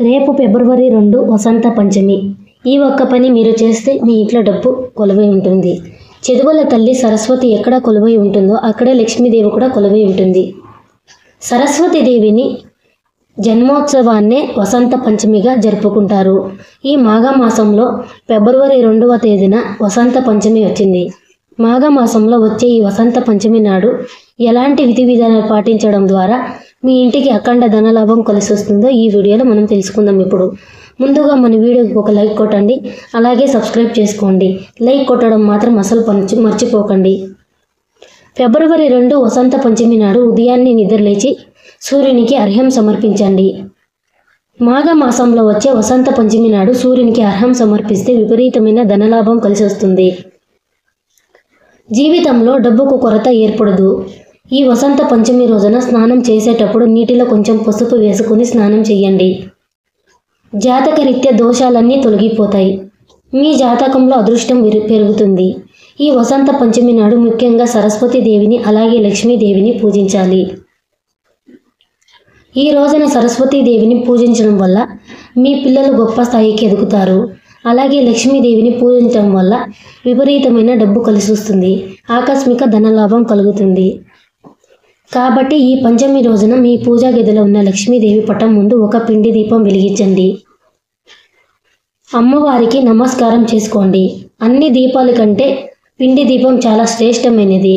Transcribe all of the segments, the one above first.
రేపు ఫిబ్రవరి 2 వసంత పంచమి. ఈ ఒక్క పని మీరు చేస్తే మీ ఇంట్లో డబ్బు కొలువై ఉంటుంది. చదువుల తల్లి సరస్వతి ఎక్కడ కొలువై ఉంటుందో అక్కడే లక్ష్మీదేవి కూడా కొలువై ఉంటుంది. సరస్వతీదేవిని జన్మోత్సవాన్నే వసంత పంచమిగా జరుపుకుంటారు. ఈ మాఘమాసంలో ఫిబ్రవరి 2వ తేదీన వసంత పంచమి వచ్చింది. మాఘమాసంలో వచ్చే ఈ వసంత పంచమి నాడు ఎలాంటి విధి విధానాలు పాటించడం ద్వారా మీ ఇంటికి అఖండ ధనలాభం కలిసి వస్తుందో ఈ వీడియోలో మనం తెలుసుకుందాం. ఇప్పుడు ముందుగా మన వీడియోకి ఒక లైక్ కొట్టండి, అలాగే సబ్స్క్రైబ్ చేసుకోండి. లైక్ కొట్టడం మాత్రం అసలు మర్చిపోకండి. ఫిబ్రవరి 2 వసంత పంచమి నాడు ఉదయాన్నే నిద్రలేచి సూర్యునికి అర్ఘ్యం సమర్పించండి. మాఘమాసంలో వచ్చే వసంత పంచమి నాడు సూర్యునికి అర్ఘ్యం సమర్పిస్తే విపరీతమైన ధనలాభం కలిసి వస్తుంది. జీవితంలో డబ్బుకు కొరత ఏర్పడదు. ఈ వసంత పంచమి రోజున స్నానం చేసేటప్పుడు నీటిలో కొంచెం పసుపు వేసుకుని స్నానం చేయండి. జాతకరీత్యా దోషాలన్నీ తొలగిపోతాయి. మీ జాతకంలో అదృష్టం పెరుగుతుంది. ఈ వసంత పంచమి నాడు ముఖ్యంగా సరస్వతి దేవిని అలాగే లక్ష్మీదేవిని పూజించాలి. ఈ రోజున సరస్వతీదేవిని పూజించడం వల్ల మీ పిల్లలు గొప్ప స్థాయికి ఎదుగుతారు. అలాగే లక్ష్మీదేవిని పూజించడం వల్ల విపరీతమైన డబ్బు కలిసి వస్తుంది. ఆకస్మిక ధనలాభం కలుగుతుంది. కాబట్టి ఈ పంచమి రోజున మీ పూజా గదిలో ఉన్న లక్ష్మీదేవి పటం ముందు ఒక పిండి దీపం వెలిగించండి. అమ్మవారికి నమస్కారం చేసుకోండి. అన్ని దీపాల కంటే పిండి దీపం చాలా శ్రేష్టమైనది.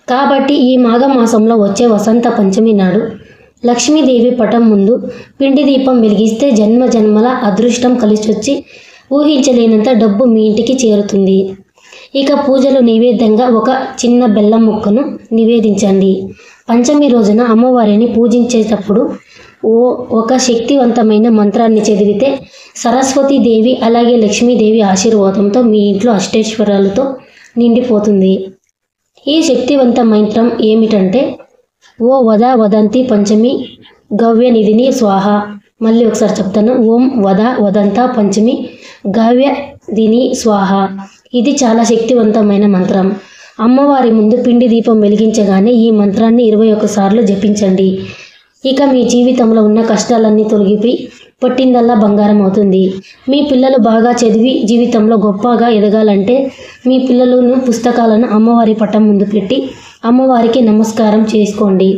కాబట్టి ఈ మాఘమాసంలో వచ్చే వసంత పంచమి నాడు లక్ష్మీదేవి పటం ముందు పిండి దీపం వెలిగిస్తే జన్మ జన్మల అదృష్టం కలిసి వచ్చి ఊహించలేనంత డబ్బు మీ ఇంటికి చేరుతుంది. ఇక పూజలు నైవేద్యంగా ఒక చిన్న బెల్లం ముక్కను నివేదించండి. పంచమి రోజున అమ్మవారిని పూజించేటప్పుడు ఒక శక్తివంతమైన మంత్రాన్ని చదివితే సరస్వతీదేవి అలాగే లక్ష్మీదేవి ఆశీర్వాదంతో మీ ఇంట్లో అష్టైశ్వర్యాలతో నిండిపోతుంది. ఈ శక్తివంత మంత్రం ఏమిటంటే ఓ వద వదంతి పంచమి గవ్య నిధిని స్వాహ. మళ్ళీ ఒకసారి చెప్తాను. ఓం వద వదంత పంచమి గవ్య దిని స్వాహ. ఇది చాలా శక్తివంతమైన మంత్రం. అమ్మవారి ముందు పిండి దీపం వెలిగించగానే ఈ మంత్రాన్ని 21 సార్లు జపించండి. ఇక మీ జీవితంలో ఉన్న కష్టాలన్నీ తొలగిపోయి పట్టిందల్లా బంగారం అవుతుంది. మీ పిల్లలు బాగా చదివి జీవితంలో గొప్పగా ఎదగాలంటే మీ పిల్లలను పుస్తకాలను అమ్మవారి పటం ముందు పెట్టి అమ్మవారికి నమస్కారం చేసుకోండి.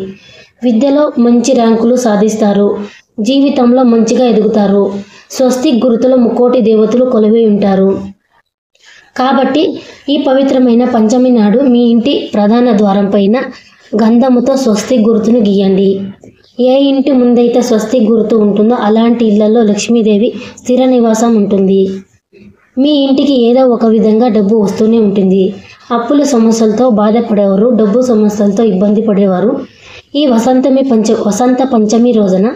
విద్యలో మంచి ర్యాంకులు సాధిస్తారు. జీవితంలో మంచిగా ఎదుగుతారు. స్వస్తిక్ గుర్తులో ముక్కోటి దేవతలు కొలువై ఉంటారు. కాబట్టి ఈ పవిత్రమైన పంచమి నాడు మీ ఇంటి ప్రధాన ద్వారం పైన గంధముతో స్వస్తిక్ గుర్తును గీయండి. ఏ ఇంటి ముందైతే స్వస్తిక్ గుర్తు ఉంటుందో అలాంటి ఇళ్లలో లక్ష్మీదేవి స్థిర నివాసం ఉంటుంది. మీ ఇంటికి ఏదో ఒక విధంగా డబ్బు వస్తూనే ఉంటుంది. అప్పుల సమస్యలతో బాధపడేవారు, డబ్బు సమస్యలతో ఇబ్బంది పడేవారు ఈ వసంత పంచమి రోజున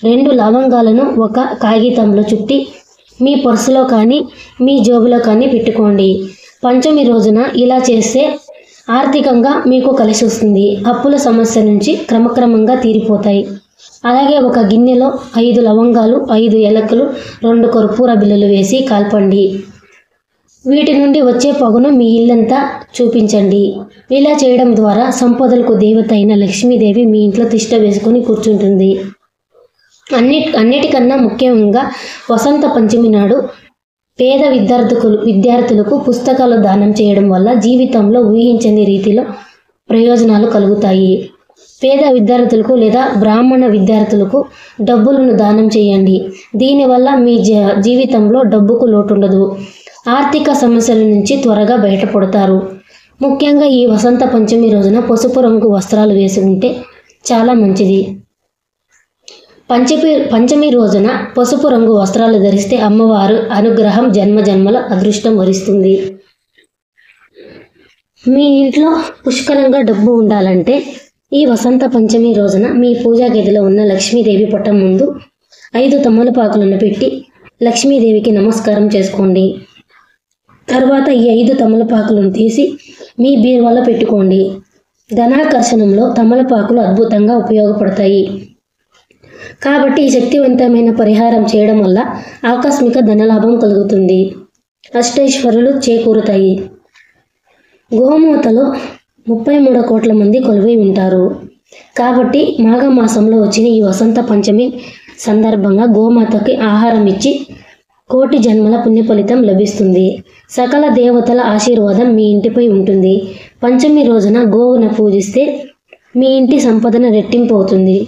2 లవంగాలను ఒక కాగితంలో చుట్టి మీ పర్సులో కానీ మీ జోబులో కానీ పెట్టుకోండి. పంచమి రోజున ఇలా చేస్తే ఆర్థికంగా మీకు కలిసి వస్తుంది. అప్పుల సమస్య నుంచి క్రమక్రమంగా తీరిపోతాయి. అలాగే ఒక గిన్నెలో 5 లవంగాలు, 5 ఏలకులు, 2 కర్పూర బిళ్ళలు వేసి కాల్పండి. వీటి నుండి వచ్చే పొగను మీ ఇల్లంతా చూపించండి. ఇలా చేయడం ద్వారా సంపదలకు దేవత అయిన లక్ష్మీదేవి మీ ఇంట్లో తిష్ట వేసుకొని కూర్చుంటుంది. అన్నిటికన్నా ముఖ్యంగా వసంత పంచమి నాడు పేద విద్యార్థులకు పుస్తకాలు దానం చేయడం వల్ల జీవితంలో ఊహించని రీతిలో ప్రయోజనాలు కలుగుతాయి. పేద విద్యార్థులకు లేదా బ్రాహ్మణ విద్యార్థులకు డబ్బులను దానం చేయండి. దీనివల్ల మీ జీవితంలో డబ్బుకు లోటుండదు. ఆర్థిక సమస్యల నుంచి త్వరగా బయటపడతారు. ముఖ్యంగా ఈ వసంత పంచమి రోజున పసుపు రంగు వస్త్రాలు వేసి ఉంటే చాలా మంచిది. పంచమి రోజున పసుపు రంగు వస్త్రాలు ధరిస్తే అమ్మవారు అనుగ్రహం జన్మల అదృష్టం వరిస్తుంది. మీ ఇంట్లో పుష్కలంగా డబ్బు ఉండాలంటే ఈ వసంత పంచమి రోజున మీ పూజా గదిలో ఉన్న లక్ష్మీదేవి పటం ముందు 5 తమలపాకులను పెట్టి లక్ష్మీదేవికి నమస్కారం చేసుకోండి. తర్వాత ఈ 5 తమలపాకులను తీసి మీ బీరువాలో పెట్టుకోండి. ధనాకర్షణంలో తమలపాకులు అద్భుతంగా ఉపయోగపడతాయి. కాబట్టి ఈ శక్తివంతమైన పరిహారం చేయడం వల్ల ఆకస్మిక ధనలాభం కలుగుతుంది. అష్టైశ్వర్యాలు చేకూరుతాయి. గోమాతలో 33 కోట్ల మంది కొలువై ఉంటారు. కాబట్టి మాఘమాసంలో వచ్చిన ఈ వసంత పంచమి సందర్భంగా గోమాతకి ఆహారం ఇచ్చి కోటి జన్మల పుణ్య ఫలితం లభిస్తుంది. సకల దేవతల ఆశీర్వాదం మీ ఇంటిపై ఉంటుంది. పంచమి రోజున గోవును పూజిస్తే మీ ఇంటి సంపదన రెట్టింపు అవుతుంది.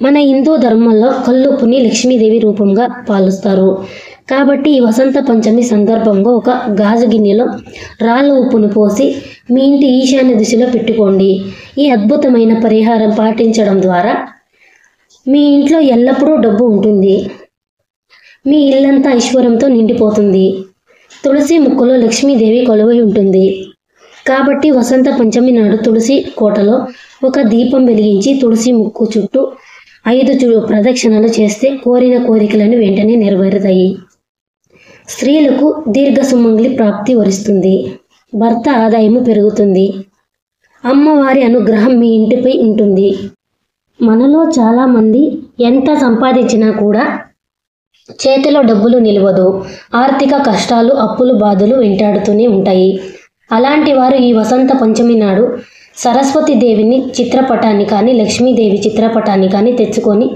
మన హిందూ ధర్మంలో కల్లుప్పుని లక్ష్మీదేవి రూపంగా పాలిస్తారు. కాబట్టి ఈ వసంత పంచమి సందర్భంగా ఒక గాజు గిన్నెలో రాళ్ళ ఉప్పును పోసి మీ ఇంటి ఈశాన్య దిశలో పెట్టుకోండి. ఈ అద్భుతమైన పరిహారం పాటించడం ద్వారా మీ ఇంట్లో ఎల్లప్పుడూ డబ్బు ఉంటుంది. మీ ఇల్లంతా ఐశ్వర్యంతో నిండిపోతుంది. తులసి మొక్కలో లక్ష్మీదేవి కొలువై ఉంటుంది. కాబట్టి వసంత పంచమి నాడు తులసి కోటలో ఒక దీపం వెలిగించి తులసి ముక్కు చుట్టూ 5 ప్రదక్షిణలు చేస్తే కోరిన కోరికలను వెంటనే నెరవేరుతాయి. స్త్రీలకు దీర్ఘ సుమంగళి ప్రాప్తి వరిస్తుంది. భర్త ఆదాయము పెరుగుతుంది. అమ్మవారి అనుగ్రహం మీ ఇంటిపై ఉంటుంది. మనలో చాలామంది ఎంత సంపాదించినా కూడా చేతిలో డబ్బులు నిలవదు. ఆర్థిక కష్టాలు, అప్పులు, బాధలు వెంటాడుతూనే ఉంటాయి. అలాంటి వారు ఈ వసంత పంచమి నాడు సరస్వతి దేవిని చిత్రపటాన్ని కానీ లక్ష్మీదేవి చిత్రపటాన్ని కానీ తెచ్చుకొని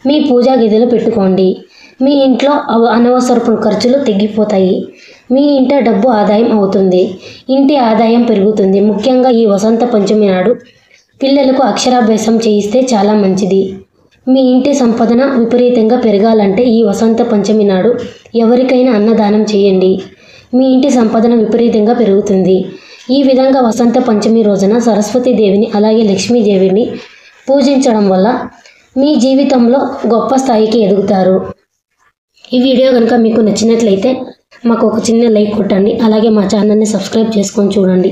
మీ పూజా గదిలో పెట్టుకోండి. మీ ఇంట్లో అనవసరపు ఖర్చులు తగ్గిపోతాయి. మీ ఇంట డబ్బు ఆదాయం అవుతుంది. ఇంటి ఆదాయం పెరుగుతుంది. ముఖ్యంగా ఈ వసంత పంచమి నాడు పిల్లలకు అక్షరాభ్యాసం చేయిస్తే చాలా మంచిది. మీ ఇంటి సంపదన విపరీతంగా పెరగాలంటే ఈ వసంత పంచమి నాడు ఎవరికైనా అన్నదానం చేయండి. మీ ఇంటి సంపదన విపరీతంగా పెరుగుతుంది. ఈ విధంగా వసంత పంచమి రోజున సరస్వతి దేవిని అలాగే లక్ష్మీదేవిని పూజించడం వల్ల మీ జీవితంలో గొప్ప స్థాయికి ఎదుగుతారు. ఈ వీడియో కనుక మీకు నచ్చినట్లయితే మాకు ఒక చిన్న లైక్ కొట్టండి. అలాగే మా ఛానల్ని సబ్స్క్రైబ్ చేసుకొని చూడండి.